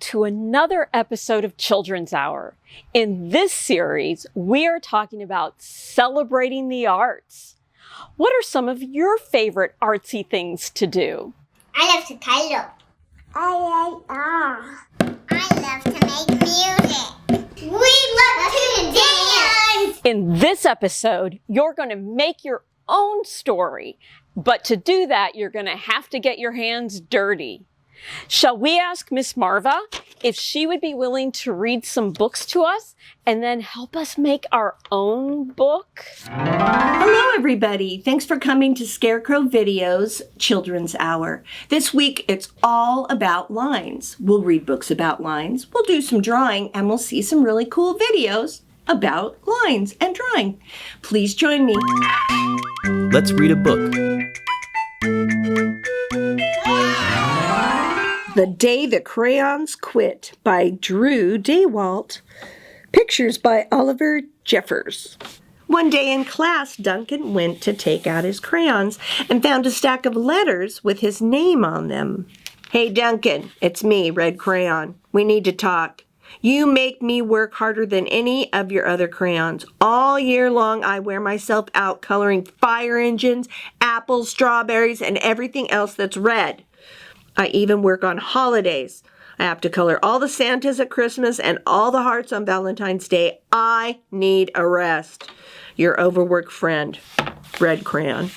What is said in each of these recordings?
to another episode of Children's Hour. In this series, we are talking about celebrating the arts. What are some of your favorite artsy things to do? I love to title. I love to make music. We love to dance. In this episode, you're going to make your own story. But to do that, you're going to have to get your hands dirty. Shall we ask Miss Marva if she would be willing to read some books to us and then help us make our own book? Hello, everybody. Thanks for coming to Scarecrow Video's Children's Hour. This week, it's all about lines. We'll read books about lines, we'll do some drawing, and we'll see some really cool videos about lines and drawing. Please join me. Let's read a book. The Day the Crayons Quit by Drew Daywalt. Pictures by Oliver Jeffers. One day in class, Duncan went to take out his crayons and found a stack of letters with his name on them. Hey, Duncan, it's me, Red Crayon. We need to talk. You make me work harder than any of your other crayons. All year long, I wear myself out coloring fire engines, apples, strawberries, and everything else that's red. I even work on holidays. I have to color all the Santas at Christmas and all the hearts on Valentine's Day. I need a rest. Your overworked friend, Red Crayon.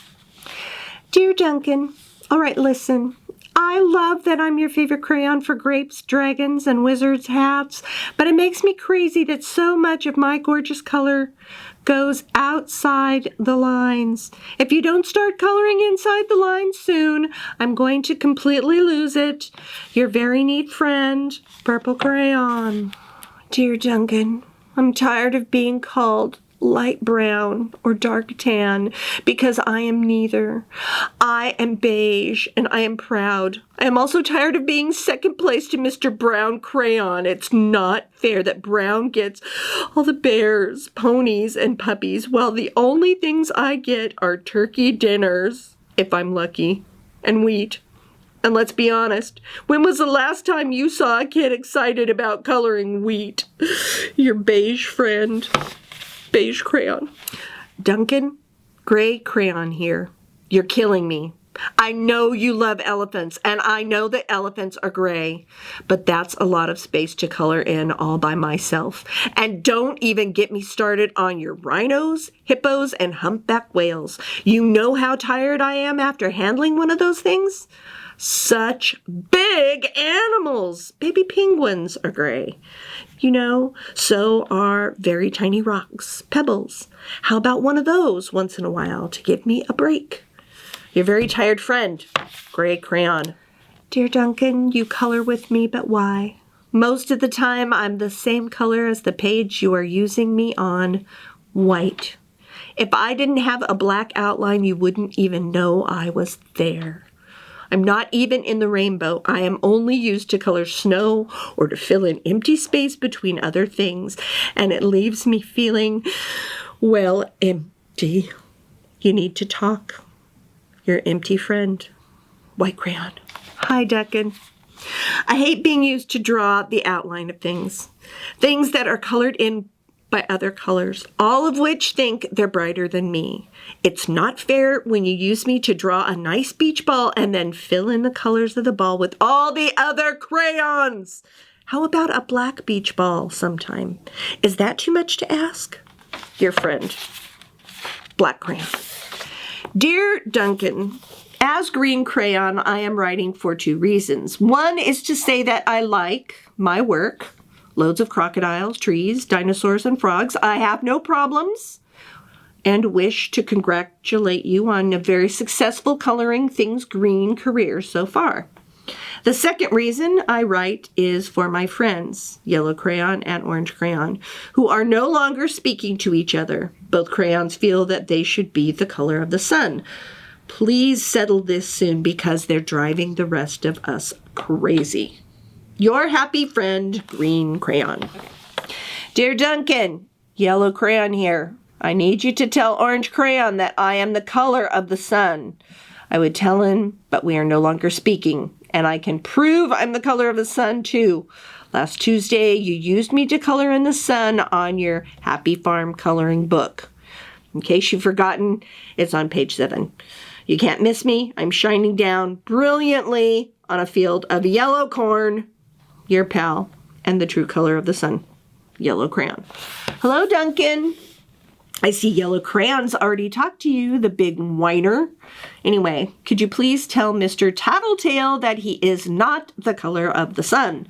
Dear Duncan, all right, listen. I love that I'm your favorite crayon for grapes, dragons, and wizards' hats, but it makes me crazy that so much of my gorgeous color goes outside the lines. If you don't start coloring inside the lines soon, I'm going to completely lose it. Your very neat friend, Purple Crayon. Dear Duncan, I'm tired of being called light brown or dark tan because I am neither. I am beige and I am proud. I am also tired of being second place to Mr. Brown Crayon. It's not fair that Brown gets all the bears, ponies, and puppies while the only things I get are turkey dinners, if I'm lucky, and wheat. And let's be honest, when was the last time you saw a kid excited about coloring wheat? Your beige friend, Beige Crayon. Duncan, Gray Crayon here. You're killing me. I know you love elephants, and I know that elephants are gray, but that's a lot of space to color in all by myself. And don't even get me started on your rhinos, hippos, and humpback whales. You know how tired I am after handling one of those things? Such big animals. Baby penguins are gray. You know, so are very tiny rocks, pebbles. How about one of those once in a while to give me a break? Your very tired friend, Gray Crayon. Dear Duncan, you color with me, but why? Most of the time, I'm the same color as the page you are using me on, white. If I didn't have a black outline, you wouldn't even know I was there. I'm not even in the rainbow. I am only used to color snow or to fill in empty space between other things, and it leaves me feeling, well, empty. You need to talk. Your empty friend, White Crayon. Hi, Duncan. I hate being used to draw the outline of things that are colored in by other colors, all of which think they're brighter than me. It's not fair when you use me to draw a nice beach ball and then fill in the colors of the ball with all the other crayons. How about a black beach ball sometime? Is that too much to ask? Your friend, Black Crayon. Dear Duncan, as Green Crayon, I am writing for two reasons. One is to say that I like my work. Loads of crocodiles, trees, dinosaurs, and frogs. I have no problems and wish to congratulate you on a very successful coloring things green career so far. The second reason I write is for my friends, Yellow Crayon and Orange Crayon, who are no longer speaking to each other. Both crayons feel that they should be the color of the sun. Please settle this soon because they're driving the rest of us crazy. Your happy friend, Green Crayon. Dear Duncan, Yellow Crayon here. I need you to tell Orange Crayon that I am the color of the sun. I would tell him, but we are no longer speaking, and I can prove I'm the color of the sun too. Last Tuesday, you used me to color in the sun on your Happy Farm coloring book. In case you've forgotten, it's on page 7. You can't miss me. I'm shining down brilliantly on a field of yellow corn, your pal, and the true color of the sun, yellow crayon. Hello, Duncan. I see yellow crayons already talked to you, the big whiner. Anyway, could you please tell Mr. Tattletale that he is not the color of the sun?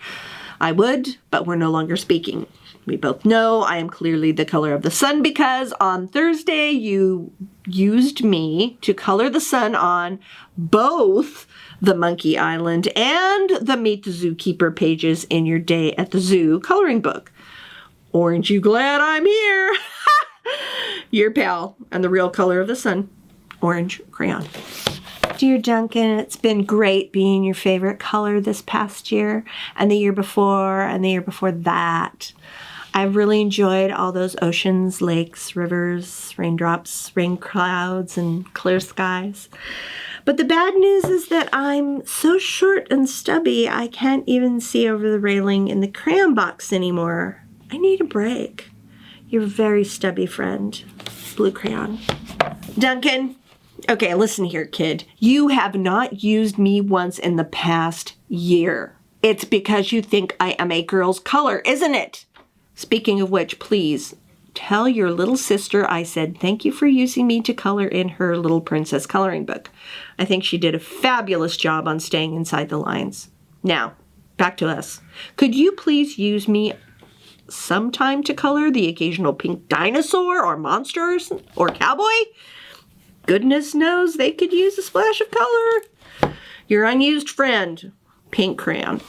I would, but we're no longer speaking. We both know I am clearly the color of the sun because on Thursday you used me to color the sun on both the Monkey Island and the Meet the Zookeeper pages in your Day at the Zoo coloring book. Aren't you glad I'm here? Your pal and the real color of the sun, orange crayon. Dear Duncan, it's been great being your favorite color this past year and the year before and the year before that. I've really enjoyed all those oceans, lakes, rivers, raindrops, rain clouds, and clear skies. But the bad news is that I'm so short and stubby I can't even see over the railing in the crayon box anymore. I need a break. Your very stubby friend, Blue Crayon. Duncan, okay, listen here, kid. You have not used me once in the past year. It's because you think I am a girl's color, isn't it? Speaking of which, please tell your little sister I said thank you for using me to color in her Little Princess coloring book. I think she did a fabulous job on staying inside the lines. Now, back to us. Could you please use me sometime to color the occasional pink dinosaur or monsters or cowboy? Goodness knows they could use a splash of color. Your unused friend, Pink Crayon.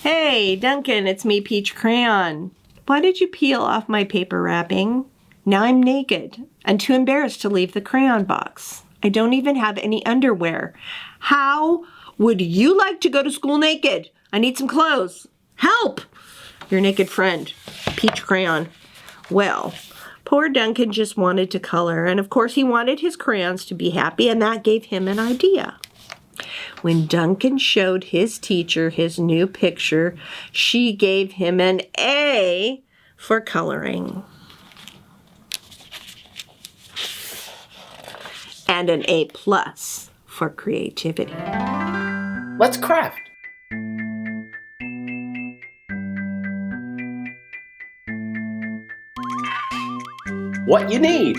Hey, Duncan, it's me, Peach Crayon. Why did you peel off my paper wrapping? Now I'm naked and too embarrassed to leave the crayon box. I don't even have any underwear. How would you like to go to school naked? I need some clothes. Help! Your naked friend, Peach Crayon. Well, poor Duncan just wanted to color, and of course he wanted his crayons to be happy, and that gave him an idea. When Duncan showed his teacher his new picture, she gave him an A for coloring. And an A+ for creativity. Let's craft. What you need?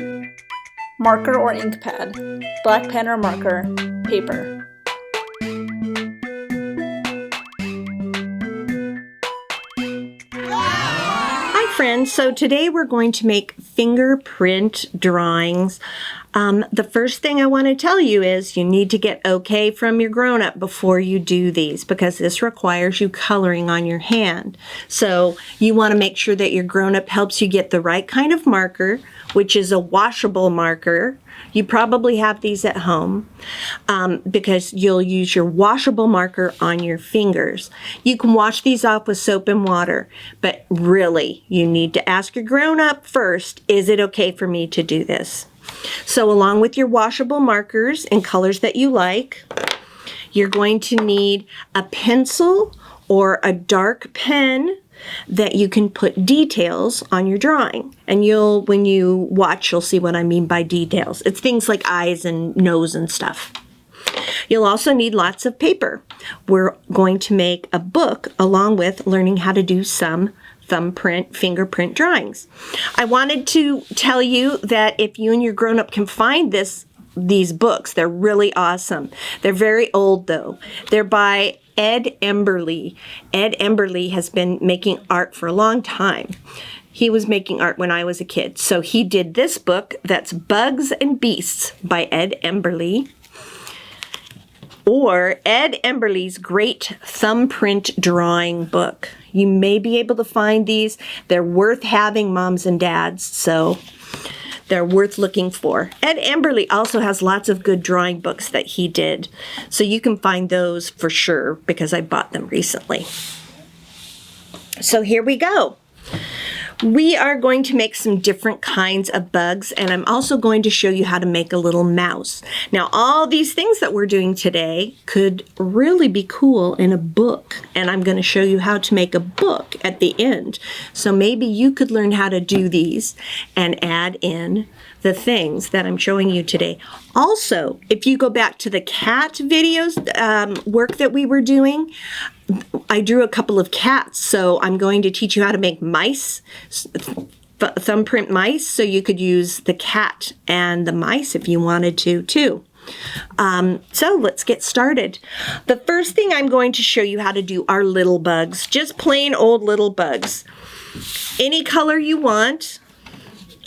Marker or ink pad, black pen or marker, paper. Hi friends, so today we're going to make fingerprint drawings. The first thing I want to tell you is you need to get okay from your grown-up before you do these because this requires you coloring on your hand. So you want to make sure that your grown-up helps you get the right kind of marker, which is a washable marker. You probably have these at home because you'll use your washable marker on your fingers. You can wash these off with soap and water, but really you need to ask your grown-up first, is it okay for me to do this? So along with your washable markers in colors that you like, you're going to need a pencil or a dark pen that you can put details on your drawing. And when you watch, you'll see what I mean by details. It's things like eyes and nose and stuff. You'll also need lots of paper. We're going to make a book along with learning how to do some fingerprint drawings. I wanted to tell you that if you and your grown-up can find these books, they're really awesome. They're very old though. They're by Ed Emberley. Ed Emberley has been making art for a long time. He was making art when I was a kid. So he did this book that's Bugs and Beasts by Ed Emberley, or Ed Emberley's Great Thumbprint Drawing Book. You may be able to find these. They're worth having, moms and dads, so they're worth looking for. Ed Emberley also has lots of good drawing books that he did, so you can find those for sure because I bought them recently. So here we go. We are going to make some different kinds of bugs, and I'm also going to show you how to make a little mouse. Now, all these things that we're doing today could really be cool in a book, and I'm going to show you how to make a book at the end. So maybe you could learn how to do these and add in the things that I'm showing you today. Also, if you go back to the cat videos, work that we were doing, I drew a couple of cats, so I'm going to teach you how to make mice, thumbprint mice, so you could use the cat and the mice if you wanted to too. So let's get started. The first thing I'm going to show you how to do are little bugs, just plain old little bugs. Any color you want.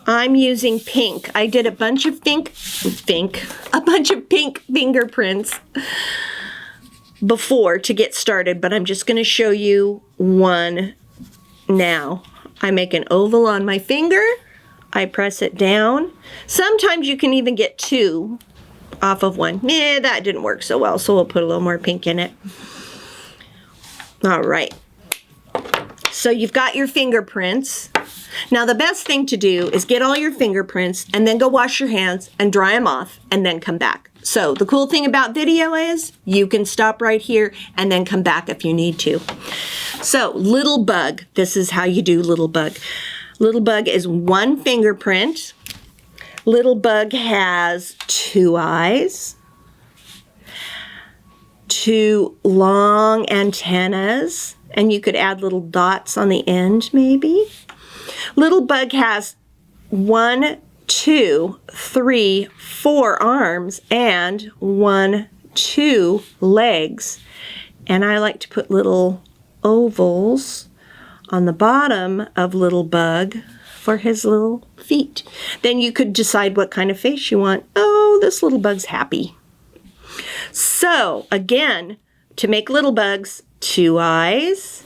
I'm using pink. I did a bunch of pink fingerprints before to get started, but I'm just going to show you one now. I make an oval on my finger. I press it down. Sometimes you can even get two off of one. That didn't work so well, so we'll put a little more pink in it. All right. So you've got your fingerprints. Now the best thing to do is get all your fingerprints and then go wash your hands and dry them off and then come back. So the cool thing about video is you can stop right here and then come back if you need to. So little bug, this is how you do little bug. Little bug is one fingerprint. Little bug has two eyes, two long antennas, and you could add little dots on the end maybe. Little bug has 1, 2, 3, 4 arms and 1, 2 legs. And I like to put little ovals on the bottom of little bug for his little feet. Then you could decide what kind of face you want. Oh, this little bug's happy. So again, to make little bugs, 2 eyes,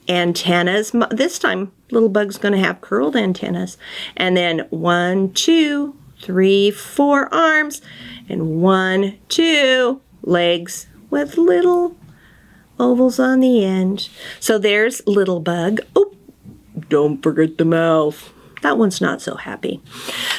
antennas. This time, little bug's going to have curled antennas. And then 1, 2, 3, 4 arms, and 1, 2 legs with little ovals on the end. So there's little bug. Oh, don't forget the mouth. That one's not so happy.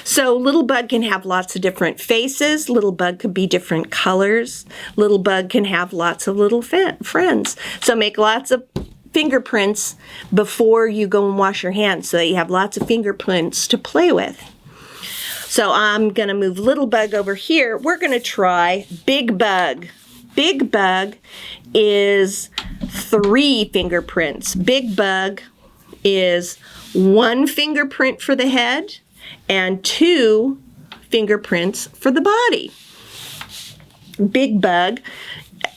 So little bug can have lots of different faces. Little bug could be different colors. Little bug can have lots of little friends. So make lots of fingerprints before you go and wash your hands so that you have lots of fingerprints to play with. So I'm going to move little bug over here. We're going to try big bug. Big bug is 3 fingerprints. Big bug is 1 fingerprint for the head and 2 fingerprints for the body. Big bug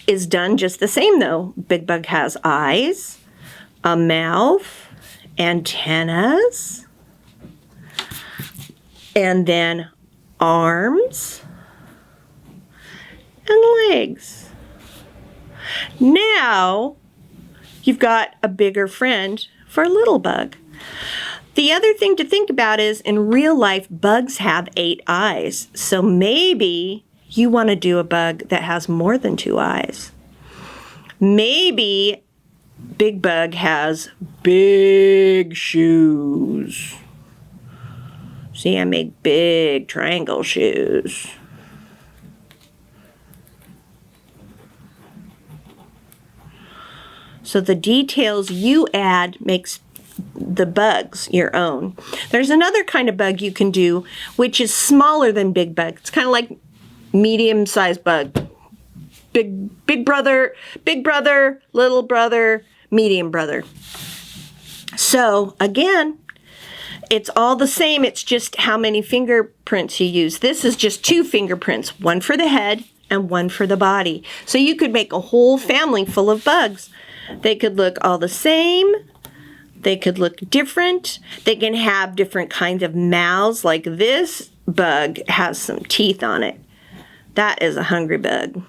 is done just the same though. Big bug has eyes, a mouth, antennas, and then arms and legs. Now you've got a bigger friend for little bug. The other thing to think about is in real life, bugs have 8 eyes. So maybe you want to do a bug that has more than 2 eyes. Maybe big bug has big shoes. See, I make big triangle shoes. So the details you add makes the bugs your own. There's another kind of bug you can do, which is smaller than big bug. It's kind of like medium-sized bug. Big brother, little brother, medium brother. So again, it's all the same. It's just how many fingerprints you use. This is just 2 fingerprints, 1 for the head and 1 for the body. So you could make a whole family full of bugs. They could look all the same. They could look different. They can have different kinds of mouths, like this bug has some teeth on it. That is a hungry bug.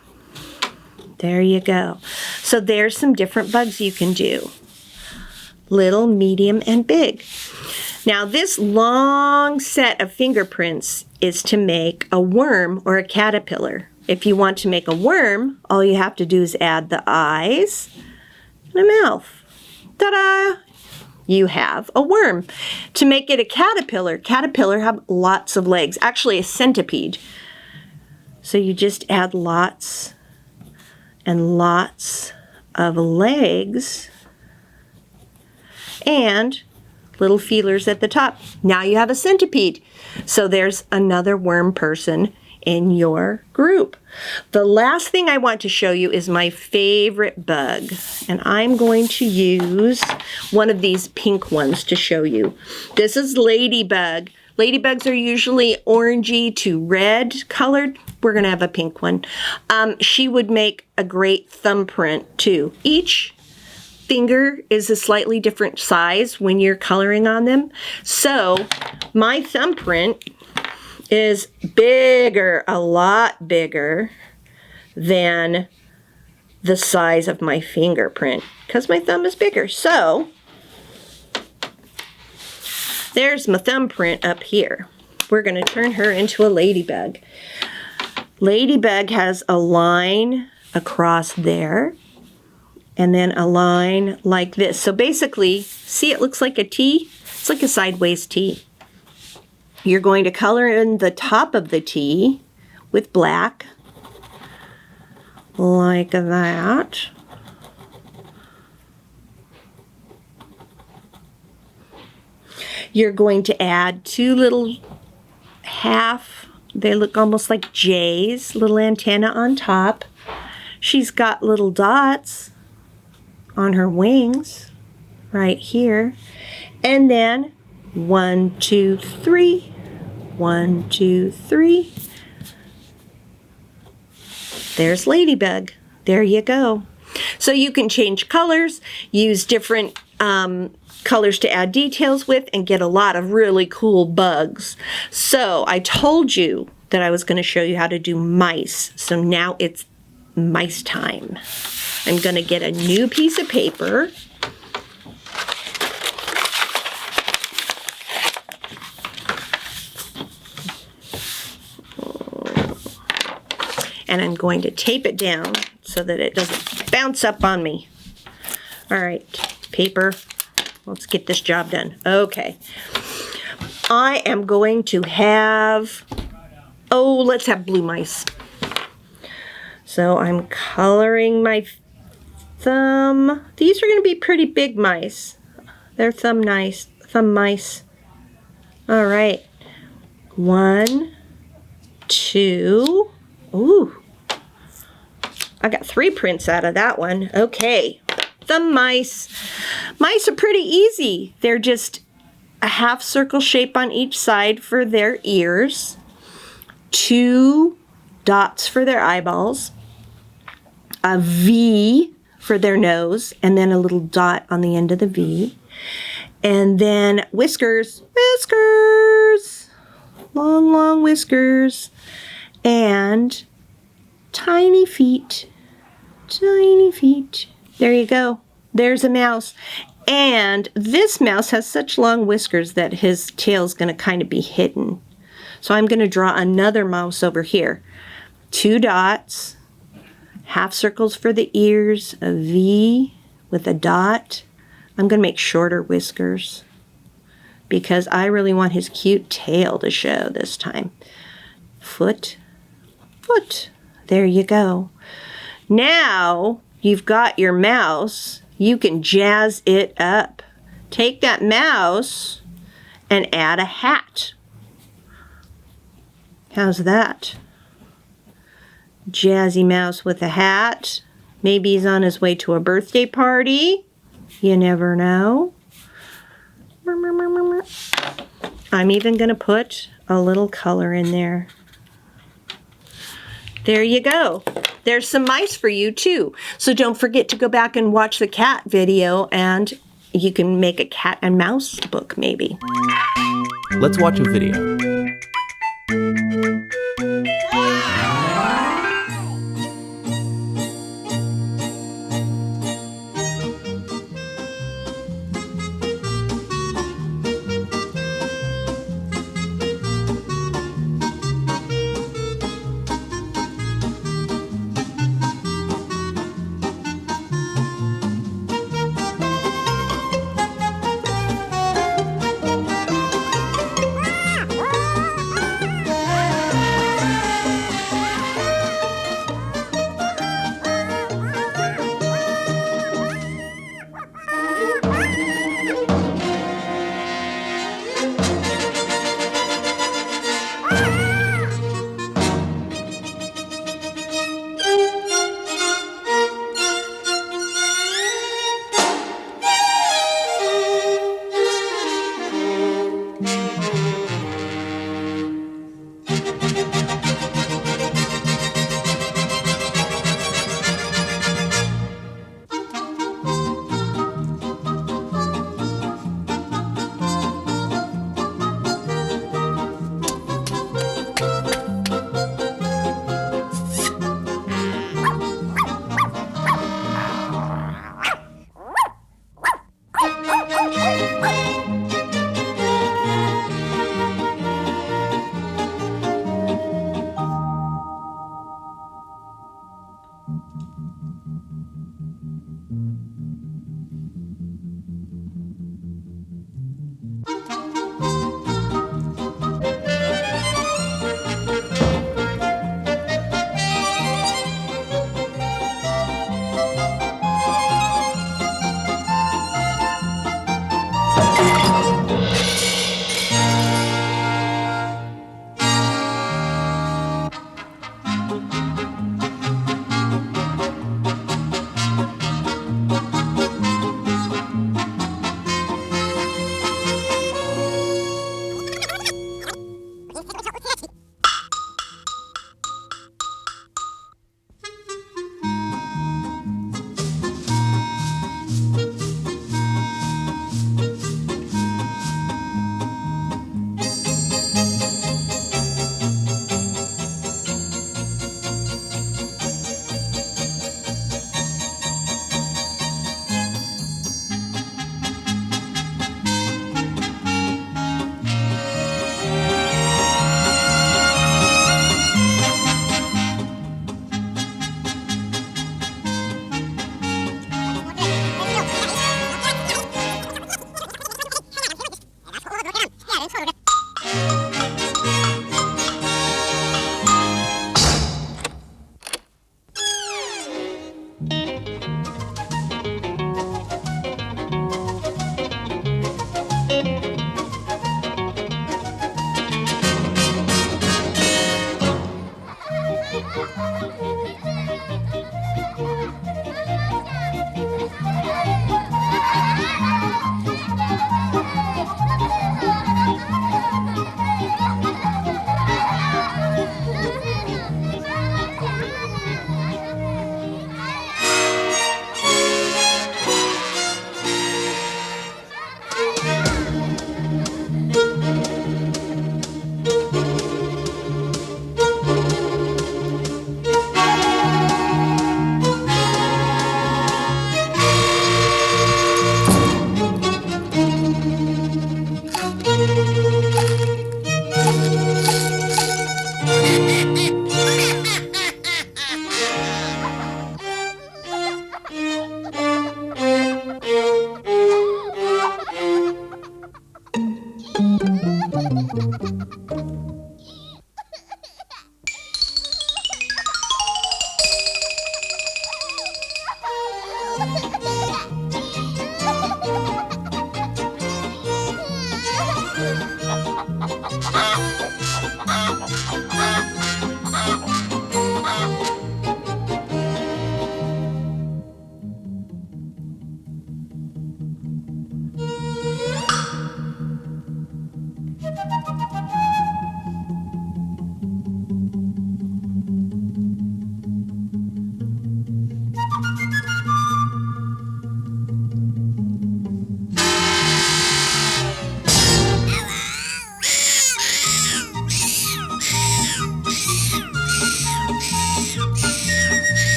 There you go. So there's some different bugs you can do. Little, medium, and big. Now this long set of fingerprints is to make a worm or a caterpillar. If you want to make a worm, all you have to do is add the eyes and a mouth. Ta-da! you have a worm. To make it a caterpillar, caterpillar have lots of legs, actually a centipede. So you just add lots and lots of legs and little feelers at the top. Now you have a centipede. So there's another worm person in your group. The last thing I want to show you is my favorite bug. And I'm going to use one of these pink ones to show you. This is Ladybug. Ladybugs are usually orangey to red colored. We're going to have a pink one. She would make a great thumbprint too. Each finger is a slightly different size when you're coloring on them. So my thumbprint is bigger, a lot bigger than the size of my fingerprint because my thumb is bigger. So there's my thumbprint up here. We're going to turn her into a ladybug. Ladybug has a line across there and then a line like this. So basically, see, it looks like a T. It's like a sideways T. You're going to color in the top of the T with black, like that. You're going to add two little they look almost like J's, little antenna on top. She's got little dots on her wings right here. And then 1, 2, 3, 1, 2, 3. There's Ladybug. There you go. So you can change colors, use different colors to add details with, and get a lot of really cool bugs. So I told you that I was going to show you how to do mice. So now it's mice time. I'm going to get a new piece of paper. And I'm going to tape it down so that it doesn't bounce up on me. All right, paper. Let's get this job done. Okay. I am going to have, let's have blue mice. So I'm coloring my thumb. These are going to be pretty big mice. They're thumb mice. All right. 1, 2. Ooh. I got 3 prints out of that one. Okay. Thumb mice. Mice are pretty easy. They're just a half circle shape on each side for their ears, 2 dots for their eyeballs, a V for their nose, and then a little dot on the end of the V, and then whiskers, long, long whiskers, and tiny feet. There you go. There's a mouse. And this mouse has such long whiskers that his tail's going to kind of be hidden. So I'm going to draw another mouse over here. 2 dots, half circles for the ears, a V with a dot. I'm going to make shorter whiskers because I really want his cute tail to show this time. Foot. There you go. Now you've got your mouse. You can jazz it up. Take that mouse and add a hat. How's that? Jazzy mouse with a hat. Maybe he's on his way to a birthday party. You never know. I'm even going to put a little color in there. There you go. There's some mice for you too. So don't forget to go back and watch the cat video, and you can make a cat and mouse book maybe. Let's watch a video.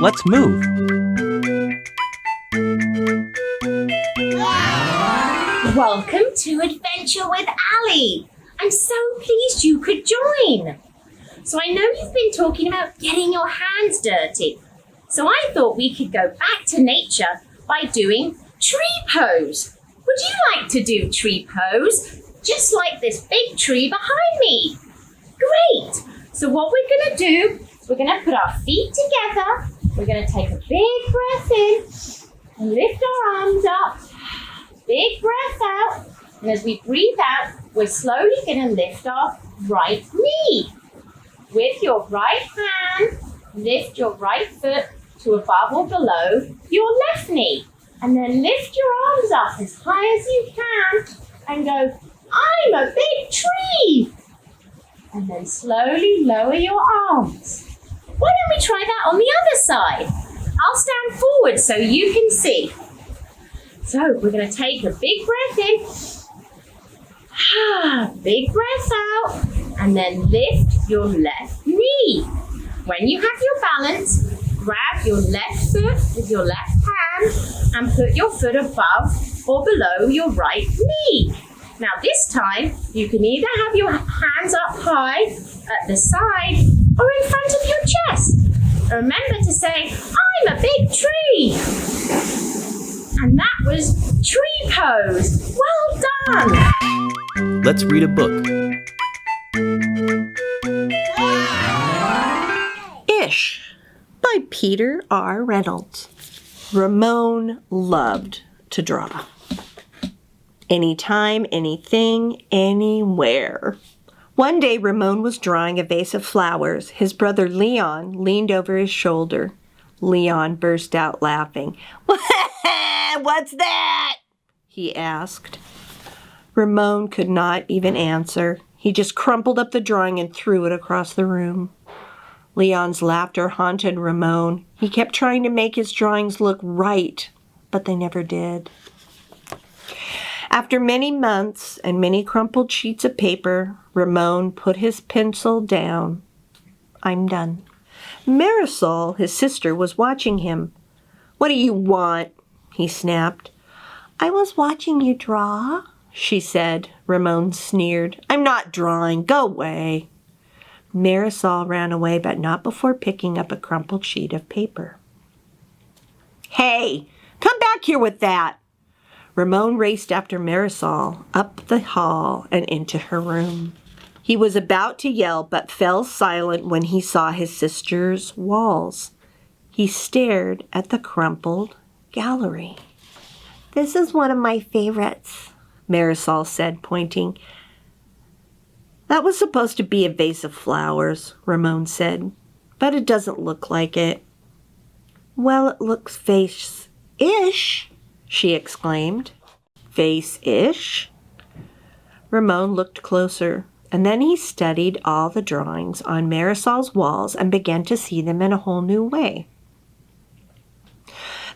Let's move. Welcome to Adventure with Ali. I'm so pleased you could join. So I know you've been talking about getting your hands dirty. So I thought we could go back to nature by doing tree pose. Would you like to do tree pose? Just like this big tree behind me. Great. So what we're going to do is we're going to put our feet together. We're going to take a big breath in and lift our arms up. Big breath out. And as we breathe out, we're slowly going to lift our right knee. With your right hand, lift your right foot to above or below your left knee. And then lift your arms up as high as you can and go, I'm a big tree. And then slowly lower your arms. Why don't we try that on the other side? I'll stand forward so you can see. So we're going to take a big breath in. Big breath out. And then lift your left knee. When you have your balance, grab your left foot with your left hand and put your foot above or below your right knee. Now this time, you can either have your hands up high at the side or in front of your chest. Remember to say, I'm a big tree. And that was tree pose. Well done. Let's read a book. Ish by Peter R. Reynolds. Ramon loved to draw. Anytime, anything, anywhere. One day, Ramon was drawing a vase of flowers. His brother Leon leaned over his shoulder. Leon burst out laughing. "What's that?" he asked. Ramon could not even answer. He just crumpled up the drawing and threw it across the room. Leon's laughter haunted Ramon. He kept trying to make his drawings look right, but they never did. After many months and many crumpled sheets of paper, Ramon put his pencil down. "I'm done." Marisol, his sister, was watching him. "What do you want?" he snapped. "I was watching you draw," she said. Ramon sneered. "I'm not drawing. Go away." Marisol ran away, but not before picking up a crumpled sheet of paper. "Hey, come back here with that!" Ramon raced after Marisol, up the hall and into her room. He was about to yell, but fell silent when he saw his sister's walls. He stared at the crumpled gallery. "This is one of my favorites," Marisol said, pointing. "That was supposed to be a vase of flowers," Ramon said, "but it doesn't look like it." "Well, it looks vase-ish," she exclaimed. "Vase-ish?" Ramon looked closer, and then he studied all the drawings on Marisol's walls and began to see them in a whole new way.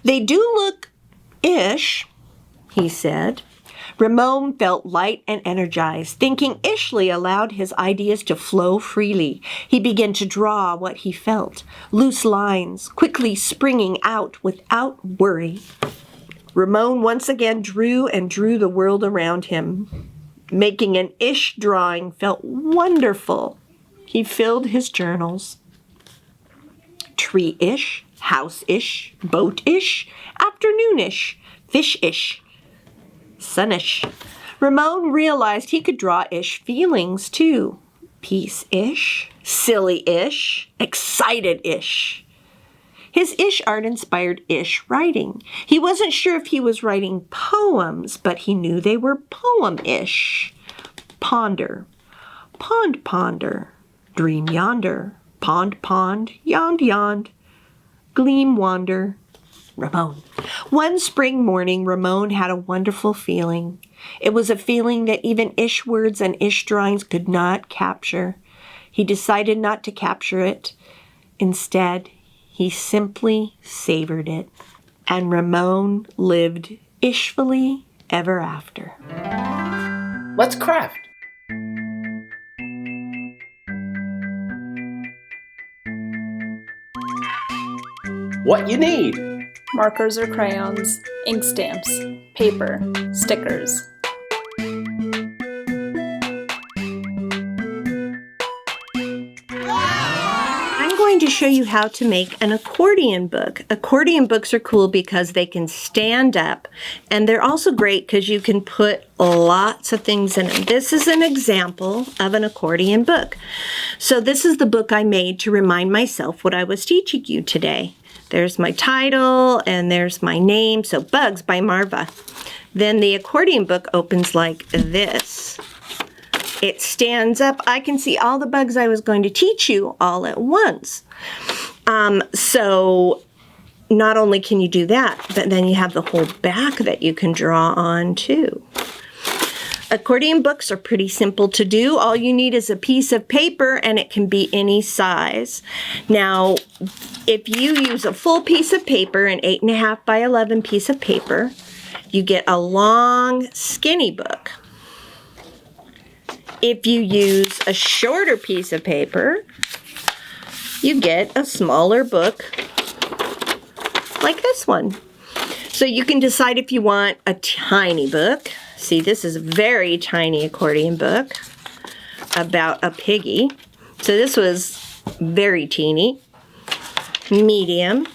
"They do look ish," he said. Ramon felt light and energized. Thinking ishly allowed his ideas to flow freely. He began to draw what he felt, loose lines, quickly springing out without worry. Ramon once again drew and drew the world around him. Making an ish drawing felt wonderful. He filled his journals. Tree-ish, house-ish, boat-ish, afternoon-ish, fish-ish, sun-ish. Ramon realized he could draw ish feelings too. Peace-ish, silly-ish, excited-ish. His ish art inspired ish writing. He wasn't sure if he was writing poems, but he knew they were poem-ish. Ponder, pond ponder, dream yonder, pond pond, yond yond, gleam wander. Ramon. One spring morning, Ramon had a wonderful feeling. It was a feeling that even ish words and ish drawings could not capture. He decided not to capture it. Instead, he simply savored it. And Ramon lived ishfully ever after. Let's craft. What you need. Markers or crayons, ink stamps, paper, stickers. I'm going to show you how to make an accordion book. Accordion books are cool because they can stand up, and they're also great because you can put lots of things in them. This is an example of an accordion book. So this is the book I made to remind myself what I was teaching you today. There's my title, and there's my name, so Bugs by Marva. Then the accordion book opens like this. It stands up. I can see all the bugs I was going to teach you all at once. So not only can you do that, but then you have the whole back that you can draw on too. Accordion books are pretty simple to do. All you need is a piece of paper, and it can be any size. Now, if you use a full piece of paper, an 8.5 by 11 piece of paper, you get a long, skinny book. If you use a shorter piece of paper, you get a smaller book like this one. So you can decide if you want a tiny book. See, this is a very tiny accordion book about a piggy. So this was very teeny, medium,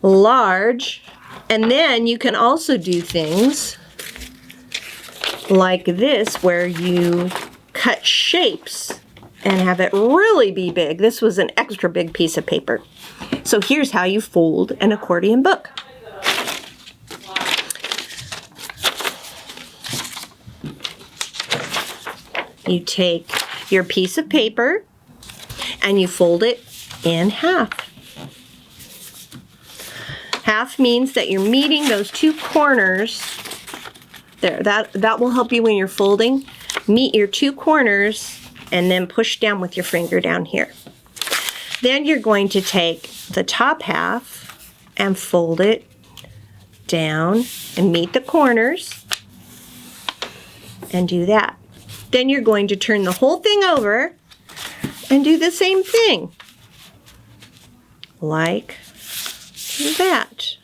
large, And then you can also do things like this where you cut shapes and have it really be big. This was an extra big piece of paper. So here's how you fold an accordion book. You take your piece of paper and you fold it in half. Half means that you're meeting those two corners. There, that will help you when you're folding. Meet your two corners and then push down with your finger down here. Then you're going to take the top half and fold it down and meet the corners and do that. Then you're going to turn the whole thing over and do the same thing, like that.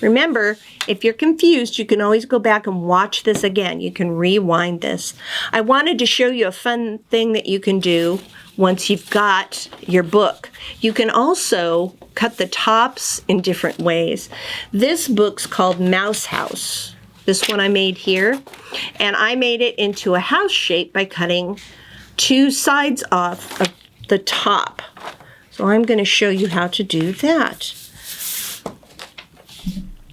Remember, if you're confused, you can always go back and watch this again. You can rewind this. I wanted to show you a fun thing that you can do once you've got your book. You can also cut the tops in different ways. This book's called Mouse House. This one I made here, and I made it into a house shape by cutting two sides off of the top. So I'm going to show you how to do that.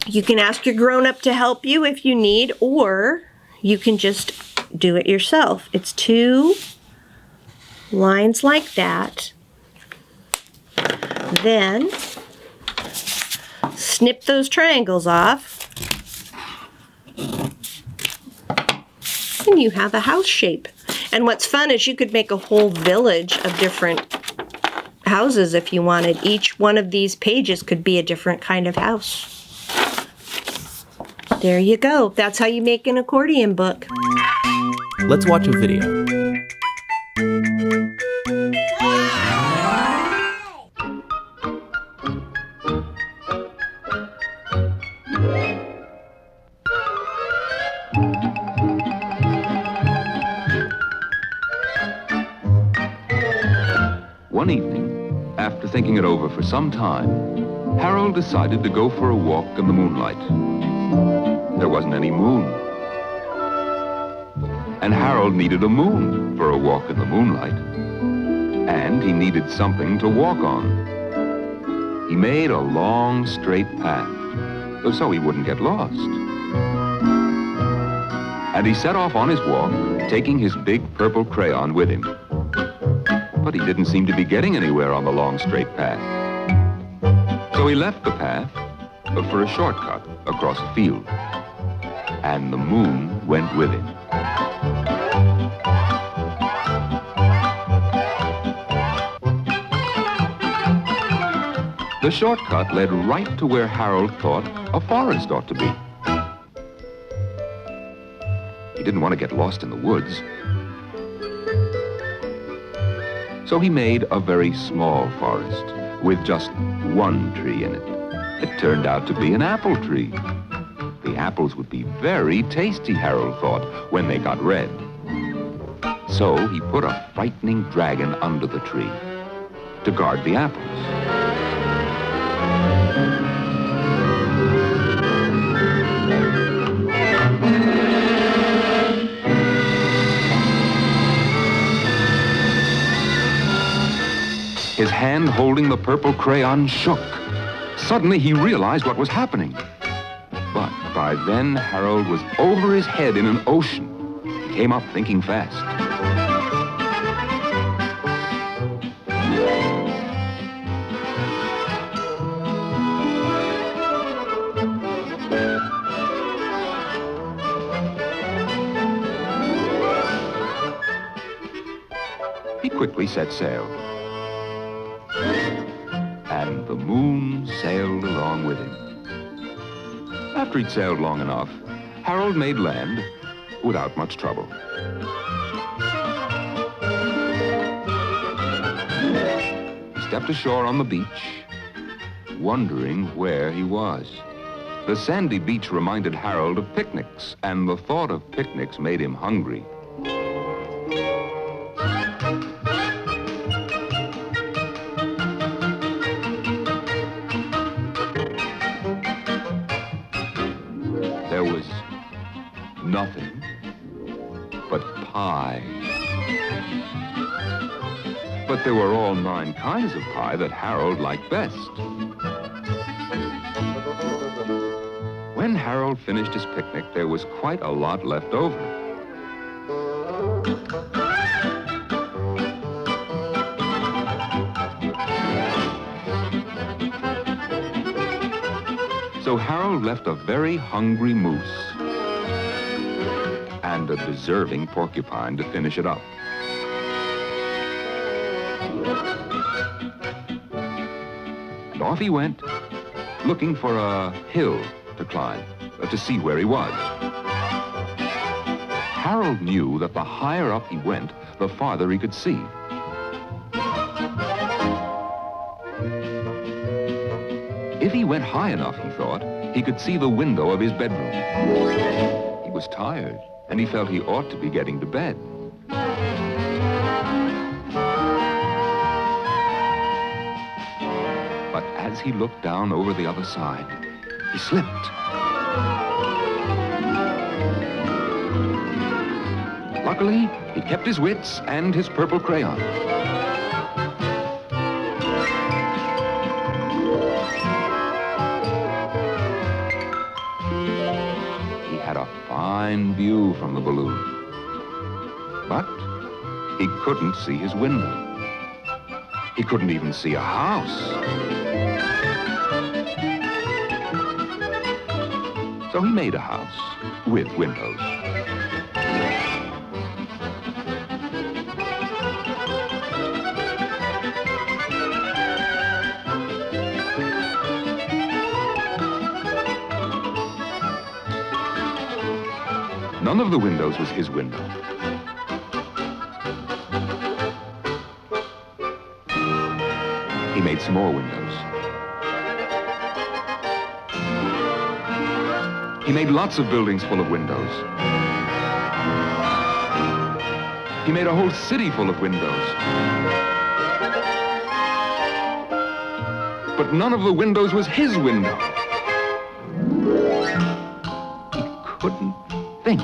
You can ask your grown-up to help you if you need, or you can just do it yourself. It's two lines like that. Then snip those triangles off. And you have a house shape. And what's fun is you could make a whole village of different houses if you wanted. Each one of these pages could be a different kind of house. There you go. That's how you make an accordion book. Let's watch a video. One evening, after thinking it over for some time, Harold decided to go for a walk in the moonlight. There wasn't any moon. And Harold needed a moon for a walk in the moonlight. And he needed something to walk on. He made a long, straight path, so he wouldn't get lost. And he set off on his walk, taking his big purple crayon with him. But he didn't seem to be getting anywhere on the long, straight path. So he left the path for a shortcut across a field. And the moon went with him. The shortcut led right to where Harold thought a forest ought to be. He didn't want to get lost in the woods. So he made a very small forest with just one tree in it. It turned out to be an apple tree. The apples would be very tasty, Harold thought, when they got red. So he put a frightening dragon under the tree to guard the apples. His hand holding the purple crayon shook. Suddenly he realized what was happening. But by then, Harold was over his head in an ocean. He came up thinking fast. He quickly set sail. And the moon sailed along with him. After he'd sailed long enough, Harold made land without much trouble. He stepped ashore on the beach, wondering where he was. The sandy beach reminded Harold of picnics, and the thought of picnics made him hungry. nothing but pie. But there were all 9 kinds of pie that Harold liked best. When Harold finished his picnic, there was quite a lot left over. So Harold left a very hungry moose and a deserving porcupine to finish it up. And off he went, looking for a hill to climb, to see where he was. Harold knew that the higher up he went, the farther he could see. If he went high enough, he thought, he could see the window of his bedroom. He was tired, and he felt he ought to be getting to bed. But as he looked down over the other side, he slipped. Luckily, he kept his wits and his purple crayon. He had a fine view from the balloon, but he couldn't see his window. He couldn't even see a house. So he made a house with windows. None of the windows was his window. He made some more windows. He made lots of buildings full of windows. He made a whole city full of windows. But none of the windows was his window. He couldn't think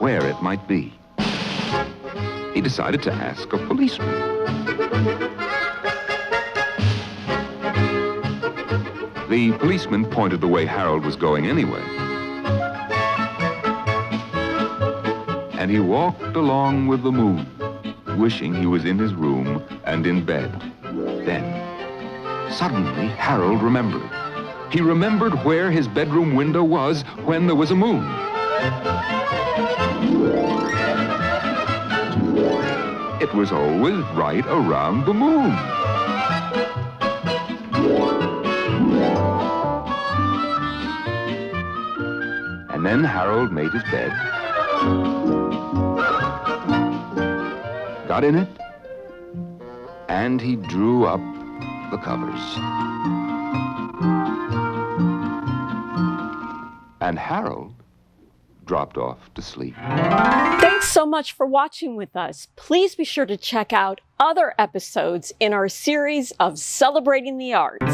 where it might be. He decided to ask a policeman. The policeman pointed the way Harold was going anyway. And he walked along with the moon, wishing he was in his room and in bed. Then, suddenly, Harold remembered. He remembered where his bedroom window was when there was a moon. It was always right around the moon. And then Harold made his bed, got in it, and he drew up the covers. And Harold dropped off to sleep. Thanks so much for watching with us. Please be sure to check out other episodes in our series of Celebrating the Arts.